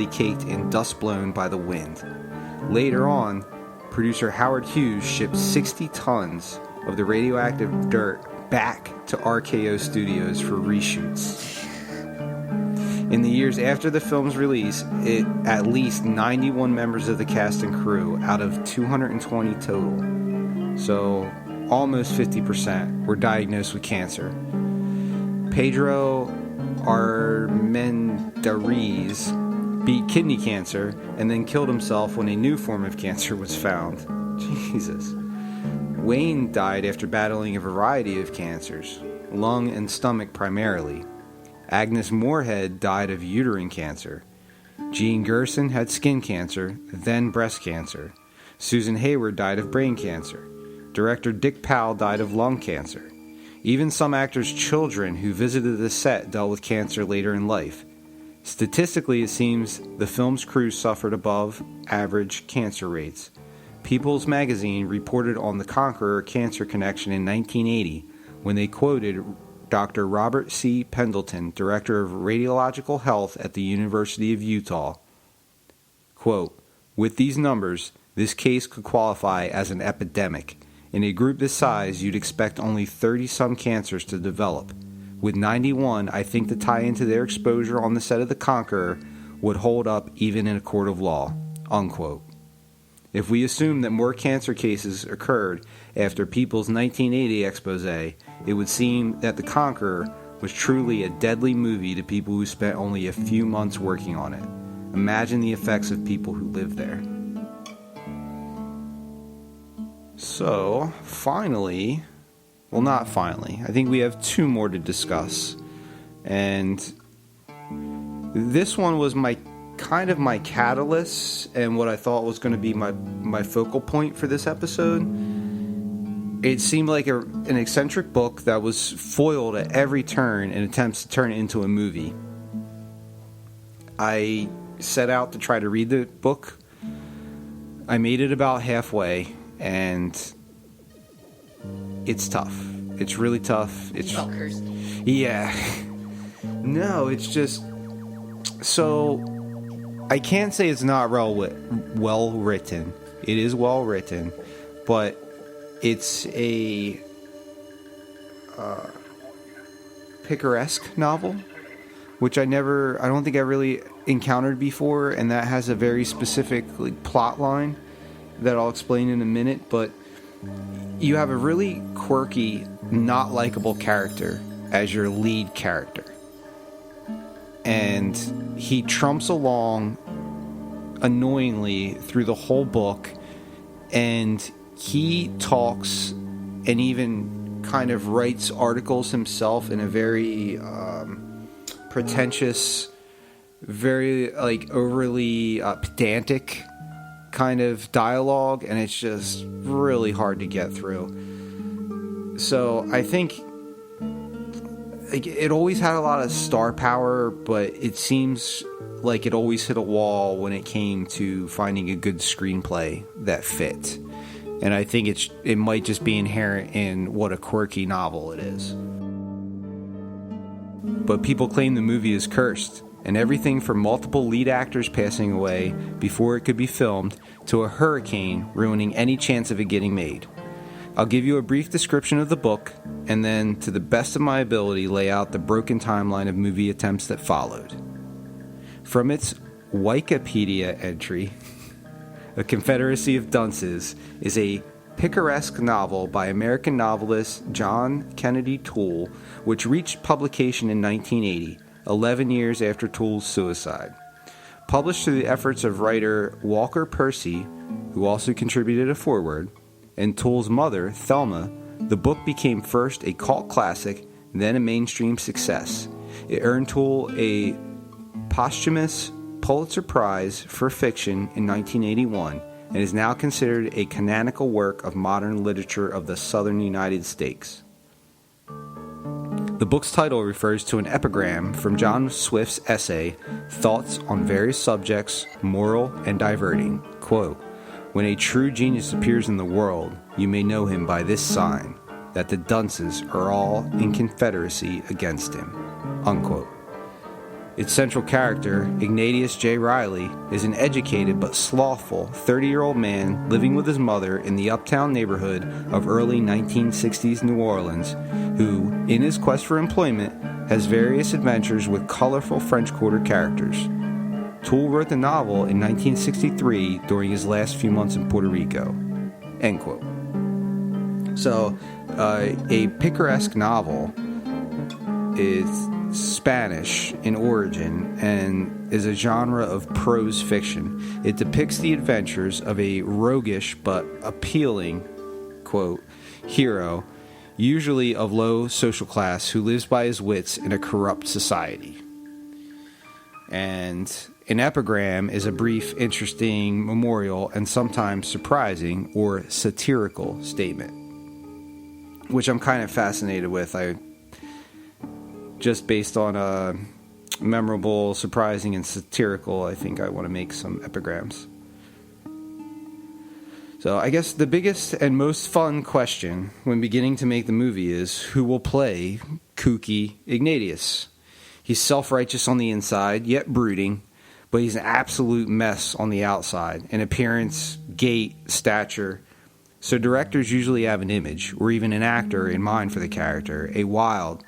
caked in dust blown by the wind. Later on, producer Howard Hughes shipped 60 tons of the radioactive dirt back to RKO Studios for reshoots. In the years after the film's release, at least 91 members of the cast and crew out of 220 total, so almost 50%, were diagnosed with cancer. Pedro Armendariz beat kidney cancer and then killed himself when a new form of cancer was found. Jesus. Wayne died after battling a variety of cancers, lung and stomach primarily. Agnes Moorehead died of uterine cancer. Jean Gerson had skin cancer, then breast cancer. Susan Hayward died of brain cancer. Director Dick Powell died of lung cancer. Even some actors' children who visited the set dealt with cancer later in life. Statistically, it seems the film's crew suffered above average cancer rates. People's Magazine reported on the Conqueror cancer connection in 1980 when they quoted Dr. Robert C. Pendleton, Director of Radiological Health at the University of Utah. Quote, "With these numbers, this case could qualify as an epidemic. In a group this size, you'd expect only 30-some cancers to develop. With 91, I think the tie-in to their exposure on the set of The Conqueror would hold up even in a court of law." Unquote. If we assume that more cancer cases occurred after People's 1980 expose, it would seem that The Conqueror was truly a deadly movie to people who spent only a few months working on it. Imagine the effects of people who lived there. So, finally, well, not finally, I think we have two more to discuss. And this one was my catalyst and what I thought was going to be my focal point for this episode. It seemed like an eccentric book that was foiled at every turn in attempts to turn it into a movie. I set out to try to read the book. I made it about halfway, and it's tough. It's really tough. It's cursed. Yeah. No, it's just so. I can't say it's not well written. It is well written, but it's a picaresque novel, which I don't think I really encountered before, and that has a very specific plot line that I'll explain in a minute. But you have a really quirky, not likable character as your lead character. And he trumps along annoyingly through the whole book, and he talks and even kind of writes articles himself in a very pretentious, very overly pedantic kind of dialogue, and it's just really hard to get through. So I think it always had a lot of star power, but it seems like it always hit a wall when it came to finding a good screenplay that fit. And I think it might just be inherent in what a quirky novel it is. But people claim the movie is cursed, and everything from multiple lead actors passing away before it could be filmed to a hurricane ruining any chance of it getting made. I'll give you a brief description of the book, and then, to the best of my ability, lay out the broken timeline of movie attempts that followed. From its Wikipedia entry, A Confederacy of Dunces is a picaresque novel by American novelist John Kennedy Toole, which reached publication in 1980, 11 years after Toole's suicide. Published through the efforts of writer Walker Percy, who also contributed a foreword, and Toole's mother, Thelma, the book became first a cult classic, then a mainstream success. It earned Toole a posthumous Pulitzer Prize for fiction in 1981 and is now considered a canonical work of modern literature of the southern United States. The book's title refers to an epigram from John Swift's essay, Thoughts on Various Subjects, Moral and Diverting. Quote, "When a true genius appears in the world, you may know him by this sign, that the dunces are all in confederacy against him." Unquote. Its central character, Ignatius J. Riley, is an educated but slothful 30-year-old man living with his mother in the uptown neighborhood of early 1960s New Orleans, who, in his quest for employment, has various adventures with colorful French Quarter characters. Toole wrote the novel in 1963 during his last few months in Puerto Rico. End quote. So, a picaresque novel is Spanish in origin and is a genre of prose fiction. It depicts the adventures of a roguish but appealing, quote, hero, usually of low social class, who lives by his wits in a corrupt society. And an epigram is a brief, interesting, memorial, and sometimes surprising or satirical statement, which I'm kind of fascinated with. Just based on memorable, surprising, and satirical, I think I want to make some epigrams. So I guess the biggest and most fun question when beginning to make the movie is, who will play kooky Ignatius? He's self-righteous on the inside, yet brooding, but he's an absolute mess on the outside, in appearance, gait, stature. So directors usually have an image, or even an actor in mind for the character, a wild,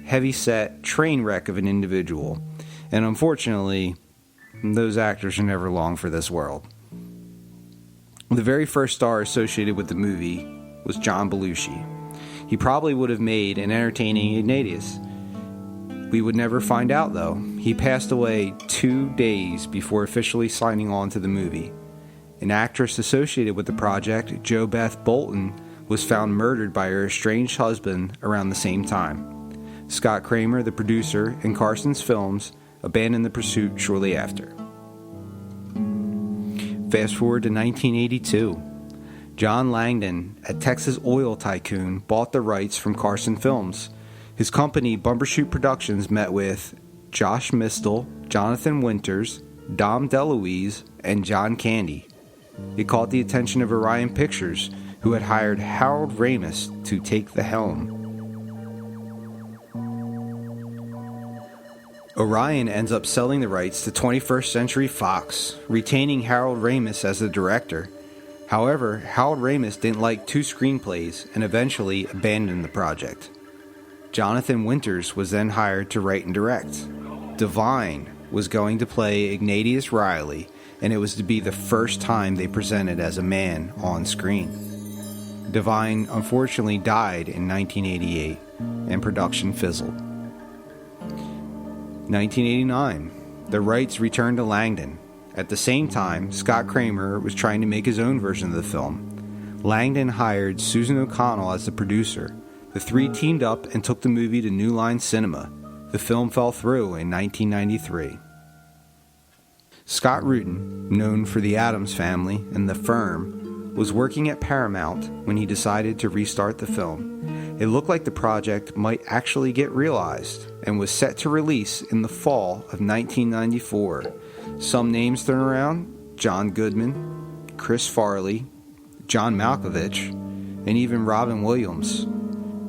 heavy-set train wreck of an individual. And unfortunately, those actors are never long for this world. The very first star associated with the movie was John Belushi. He probably would have made an entertaining Ignatius. We would never find out, though. He passed away 2 days before officially signing on to the movie. An actress associated with the project, Jo Beth Bolton, was found murdered by her estranged husband around the same time. Scott Kramer, the producer, and Carson's Films abandoned the pursuit shortly after. Fast forward to 1982. John Langdon, a Texas oil tycoon, bought the rights from Carson Films. His company, Bumbershoot Productions, met with Josh Mistel, Jonathan Winters, Dom DeLuise, and John Candy. It caught the attention of Orion Pictures, who had hired Harold Ramis to take the helm. Orion ends up selling the rights to 21st Century Fox, retaining Harold Ramis as the director. However, Harold Ramis didn't like 2 screenplays and eventually abandoned the project. Jonathan Winters was then hired to write and direct. Divine was going to play Ignatius Riley, and it was to be the first time they presented as a man on screen. Divine unfortunately died in 1988, and production fizzled. 1989, the rights returned to Langdon. At the same time, Scott Kramer was trying to make his own version of the film. Langdon hired Susan O'Connell as the producer. The three teamed up and took the movie to New Line Cinema. The film fell through in 1993. Scott Rudin, known for The Addams Family and The Firm, was working at Paramount when he decided to restart the film. It looked like the project might actually get realized and was set to release in the fall of 1994. Some names thrown around: John Goodman, Chris Farley, John Malkovich, and even Robin Williams.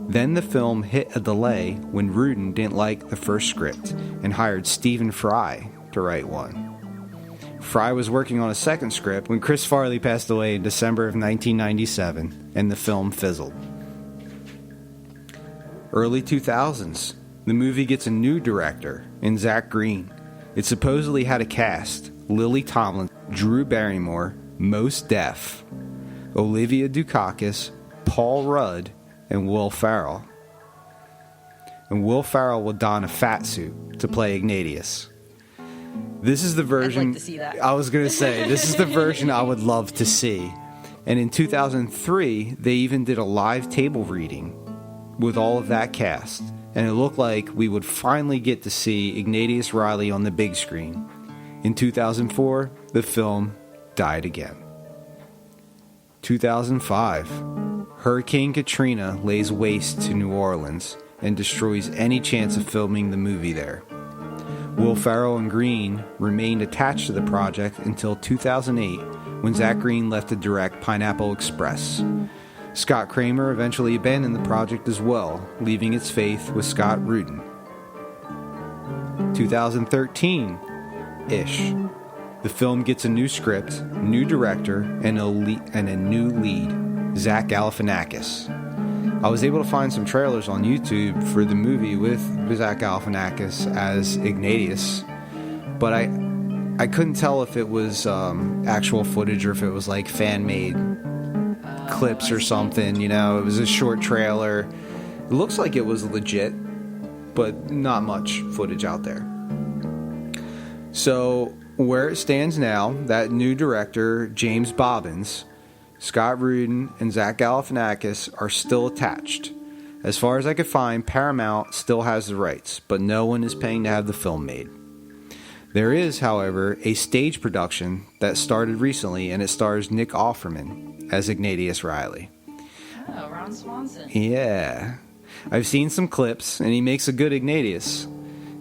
Then the film hit a delay when Rudin didn't like the first script and hired Stephen Fry to write one. Fry was working on a second script when Chris Farley passed away in December of 1997, and the film fizzled. Early 2000s, the movie gets a new director in Zach Green. It supposedly had a cast: Lily Tomlin, Drew Barrymore, Mos Def, Olivia Dukakis, Paul Rudd, and Will Ferrell. And Will Ferrell will don a fat suit to play Ignatius. This is the version... I'd like to see that. I was going to say, this is the version I would love to see. And in 2003, they even did a live table reading with all of that cast. And it looked like we would finally get to see Ignatius Riley on the big screen. In 2004, the film died again. 2005, Hurricane Katrina lays waste to New Orleans and destroys any chance of filming the movie there. Will Ferrell and Green remained attached to the project until 2008, when Zach Green left to direct Pineapple Express. Scott Kramer eventually abandoned the project as well, leaving its faith with Scott Rudin. 2013-ish. The film gets a new script, new director, and a new lead, Zach Galifianakis. I was able to find some trailers on YouTube for the movie with Zach Galifianakis as Ignatius, but I couldn't tell if it was actual footage or if it was like fan-made clips or something. You know, it was a short trailer. It looks like it was legit, but not much footage out there. So where it stands now, that new director, James Bobbins, Scott Rudin, and Zach Galifianakis are still attached. As far as I could find, Paramount still has the rights, but no one is paying to have the film made. There is, however, a stage production that started recently, and it stars Nick Offerman as Ignatius Riley. Oh, Ron Swanson. Yeah. I've seen some clips, and he makes a good Ignatius.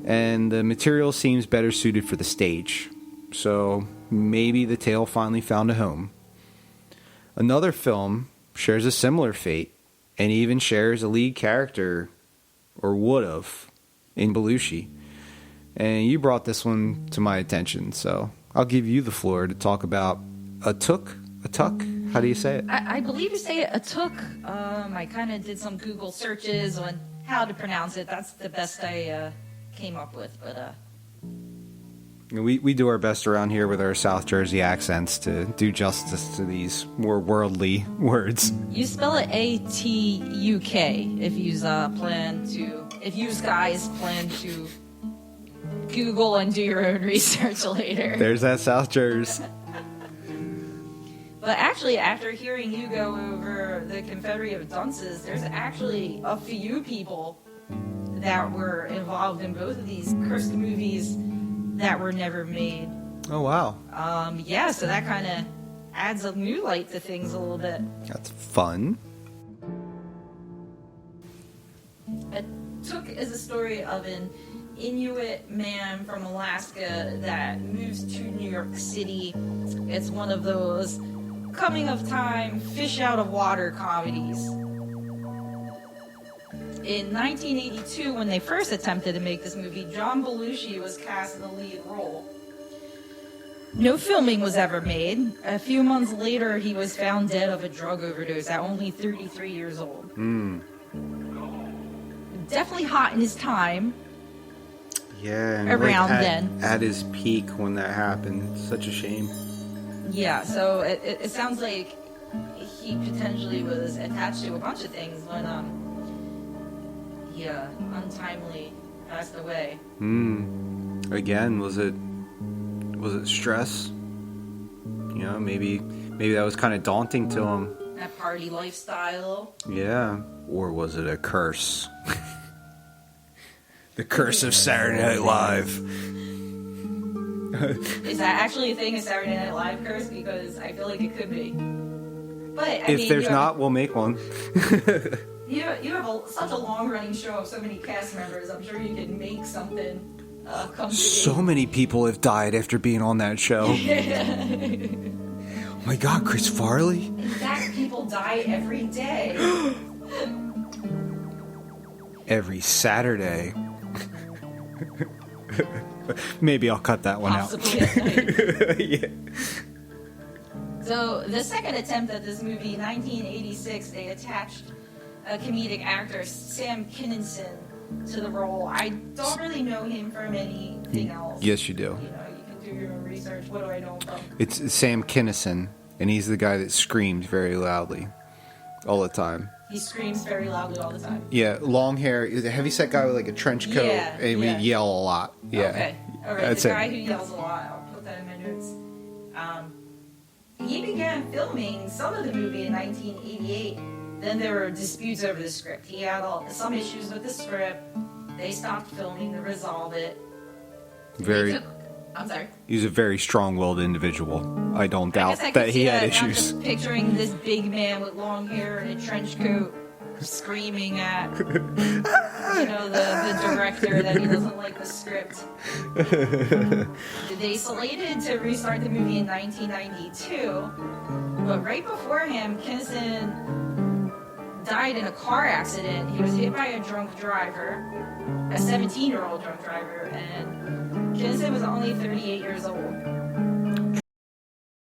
And the material seems better suited for the stage. So maybe the tale finally found a home. Another film shares a similar fate, and even shares a lead character, or would have, in Belushi. And you brought this one to my attention, so I'll give you the floor to talk about a tuck? How do you say it? I believe you say it, a tuck. I kind of did some Google searches on how to pronounce it. That's the best I came up with, but we do our best around here with our South Jersey accents to do justice to these more worldly words. You spell it A-T-U-K if you guys plan to Google and do your own research later. There's that South Jersey. But actually, after hearing you go over the Confederate of Dunces, there's actually a few people that were involved in both of these cursed movies that were never made. Oh, wow. Yeah, so that kind of adds a new light to things a little bit. That's fun. A Tuk is a story of an Inuit man from Alaska that moves to New York City. It's one of those coming-of-time, fish-out-of-water comedies. In 1982, when they first attempted to make this movie, John Belushi was cast in the lead role. No filming was ever made. A few months later, he was found dead of a drug overdose at only 33 years old. Definitely hot in his time. Yeah, and around like then. At his peak when that happened. It's such a shame. Yeah, so it sounds like he potentially was attached to a bunch of things when he untimely passed away. Again, was it stress? You know, maybe that was kind of daunting to him. That party lifestyle. Yeah, or was it a curse? The curse of Saturday Night Live. Is that actually a thing, a Saturday Night Live curse? Because I feel like it could be. But if there's not, we'll make one. You have such a long-running show of so many cast members. I'm sure you can make something come to So be. many people have died after being on that show. Oh my God, Chris Farley? In fact, people die every day. Every Saturday. Maybe I'll cut that one Possibly out. Yeah. So the second attempt at this movie, 1986, they attached a comedic actor, Sam Kinison, to the role. I don't really know him from anything else. Yes, you do. You know, you can do your own research. What do I know him from? It's Sam Kinison, and he's the guy that screams very loudly all the time. He screams very loudly all the time. Yeah, long hair. He's a heavyset guy with like a trench coat, and we yell a lot. Yeah. Okay. All right. That's the guy it. who yells a lot. I'll put that in my notes. He began filming some of the movie in 1988. Then there were disputes over the script. He had some issues with the script. They stopped filming to resolve it. I'm sorry. He's a very strong-willed individial. I don't doubt that he had issues. I'm just picturing this big man with long hair and a trench coat screaming at, the director that he doesn't like the script. They slated to restart the movie in 1992, but right before him, Kinison died in a car accident. He was hit by a drunk driver, a 17-year-old drunk driver, and Kinnison was only 38 years old.